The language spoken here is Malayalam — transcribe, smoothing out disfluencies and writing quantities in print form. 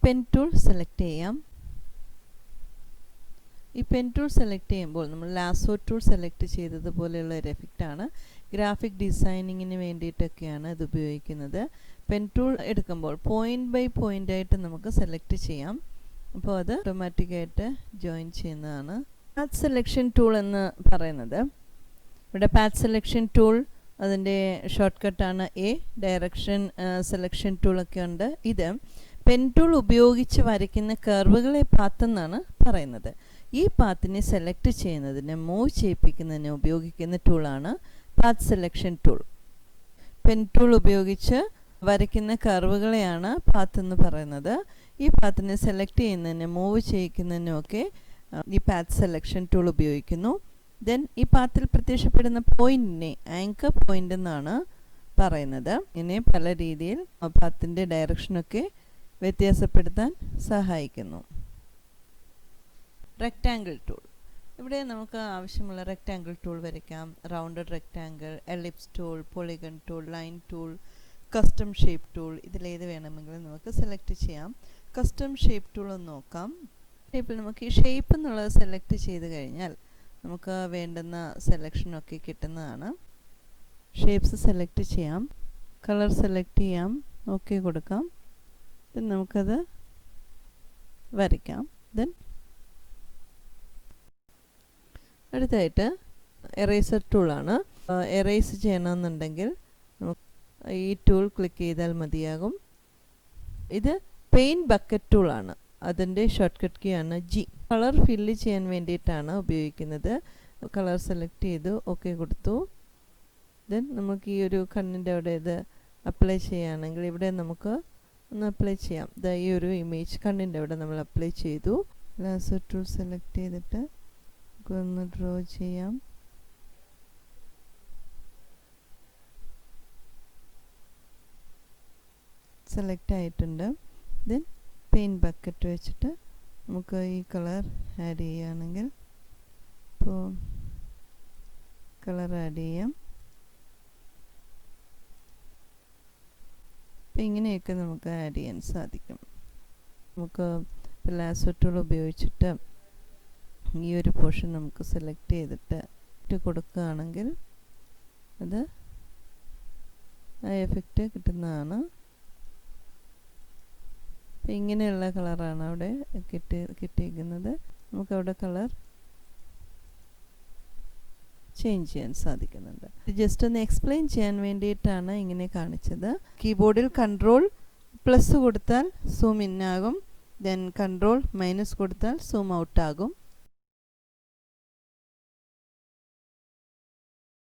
പെൻ ടൂൾ സെലക്ട് ചെയ്യാം. ഈ പെൻ ടൂൾ സെലക്ട് ചെയ്യുമ്പോൾ നമ്മൾ ലാസോ ടൂൾ സെലക്ട് ചെയ്തതുപോലെയുള്ള ഒരു എഫക്റ്റാണ്. ഗ്രാഫിക് ഡിസൈനിങ്ങിന് വേണ്ടിയിട്ടൊക്കെയാണ് ഇത് ഉപയോഗിക്കുന്നത്. പെൻ ടൂൾ എടുക്കുമ്പോൾ പോയിൻ്റ് ബൈ പോയിൻ്റ് ആയിട്ട് നമുക്ക് സെലക്ട് ചെയ്യാം. അപ്പോൾ അത് ഓട്ടോമാറ്റിക്കായിട്ട് ജോയിൻ ചെയ്യുന്നതാണ്. പാത്ത് സെലക്ഷൻ ടൂൾ എന്ന് പറയുന്നത്, ഇവിടെ പാത്ത് സെലക്ഷൻ ടൂൾ അതിൻ്റെ ഷോർട്ട് കട്ടാണ് എ. ഡയറക്ഷൻ സെലക്ഷൻ ടൂളൊക്കെ ഉണ്ട്. ഇത് പെൻ ടൂൾ ഉപയോഗിച്ച് വരയ്ക്കുന്ന കർവുകളെ പാത്ത് എന്നാണ് പറയുന്നത്. ഈ പാത്തിനെ സെലക്ട് ചെയ്യുന്നതിന് മൂവ് ചെയ്യിപ്പിക്കുന്നതിന് ഉപയോഗിക്കുന്ന ടൂളാണ് path selection tool. Pen tool ഉപയോഗിച്ച് വരയ്ക്കുന്ന കർവുകളെയാണ് പാത്ത് എന്ന് പറയുന്നത്. ഈ പാത്തിനെ സെലക്ട് ചെയ്യുന്നതിന് മൂവ് ചെയ്യിക്കുന്നതിനുമൊക്കെ ഈ പാത്ത് സെലക്ഷൻ ടൂൾ ഉപയോഗിക്കുന്നു. ദെൻ ഈ പാത്തിൽ പ്രത്യക്ഷപ്പെടുന്ന പോയിന്റിനെ ആങ്കർ പോയിന്റ് എന്നാണ് പറയുന്നത്. ഇങ്ങനെ പല രീതിയിൽ പാത്തിൻ്റെ ഡയറക്ഷനൊക്കെ വ്യത്യാസപ്പെടുത്താൻ സഹായിക്കുന്നു. റെക്റ്റാങ്കിൾ ടൂൾ, ഇവിടെ നമുക്ക് ആവശ്യമുള്ള റെക്റ്റാങ്കിൾ ടൂൾ വരയ്ക്കാം. Rounded rectangle, ellipse tool, polygon tool, line tool, custom shape tool, ഇതിലേത് വേണമെങ്കിലും നമുക്ക് സെലക്ട് ചെയ്യാം. കസ്റ്റം ഷേപ്പ് ടൂൾ ഒന്ന് നോക്കാം. ഷേപ്പിൽ നമുക്ക് ഈ ഷേപ്പ് എന്നുള്ളത് സെലക്ട് ചെയ്ത് കഴിഞ്ഞാൽ നമുക്ക് വേണ്ടുന്ന സെലക്ഷനൊക്കെ കിട്ടുന്നതാണ്. ഷേപ്സ് സെലക്ട് ചെയ്യാം, കളർ സെലക്ട് ചെയ്യാം, ഓക്കെ കൊടുക്കാം. ദെൻ നമുക്കത് വരയ്ക്കാം. ദെൻ അടുത്തായിട്ട് എറേസർ ടൂളാണ്. എറേസ് ചെയ്യണമെന്നുണ്ടെങ്കിൽ നമുക്ക് ഈ ടൂൾ ക്ലിക്ക് ചെയ്താൽ മതിയാകും. ഇത് പെയിൻറ്റ് ബക്കറ്റ് ടൂളാണ്. അതിൻ്റെ ഷോർട്ട് കട്ട് കീ ആണ് ജി. കളർ ഫില്ല് ചെയ്യാൻ വേണ്ടിയിട്ടാണ് ഉപയോഗിക്കുന്നത്. കളർ സെലക്ട് ചെയ്തു, ഓക്കെ കൊടുത്തു. ദെൻ നമുക്ക് ഈ ഒരു കണ്ണിൻ്റെ അവിടെ ഇത് അപ്ലൈ ചെയ്യുകയാണെങ്കിൽ ഇവിടെ നമുക്ക് ഒന്ന് അപ്ലൈ ചെയ്യാം. ഈ ഒരു ഇമേജ് കണ്ണിൻ്റെ അവിടെ നമ്മൾ അപ്ലൈ ചെയ്തു. ലാസർ ടൂൾ സെലക്ട് ചെയ്തിട്ട് ഒന്ന് ഡ്രോ ചെയ്യാം. സെലക്ട് ആയിട്ടുണ്ട്. ദെൻ പെയിൻറ്റ് ബക്കറ്റ് വെച്ചിട്ട് നമുക്ക് ഈ കളർ ആഡ് ചെയ്യുകയാണെങ്കിൽ ഇപ്പോൾ കളർ ആഡ് ചെയ്യാം. അപ്പം ഇങ്ങനെയൊക്കെ നമുക്ക് ആഡ് ചെയ്യാൻ സാധിക്കും. നമുക്ക് ലാസോ ടൂൾ ഉപയോഗിച്ചിട്ട് ഈ ഒരു പോർഷൻ നമുക്ക് സെലക്ട് ചെയ്തിട്ട് ഇട്ട് കൊടുക്കുകയാണെങ്കിൽ അത് ആ എഫക്റ്റ് കിട്ടുന്നതാണ്. അപ്പം ഇങ്ങനെയുള്ള കളറാണ് അവിടെ കിട്ടിയിരിക്കുന്നത്. നമുക്കവിടെ കളർ ചേഞ്ച് ചെയ്യാൻ സാധിക്കുന്നുണ്ട്. ജസ്റ്റ് ഒന്ന് എക്സ്പ്ലെയിൻ ചെയ്യാൻ വേണ്ടിയിട്ടാണ് ഇങ്ങനെ കാണിച്ചത്. കീബോർഡിൽ കൺട്രോൾ+ കൊടുത്താൽ സൂം ഇൻ ആകും. ദെൻ കൺട്രോൾ- കൊടുത്താൽ സൂം ഔട്ട് ആകും.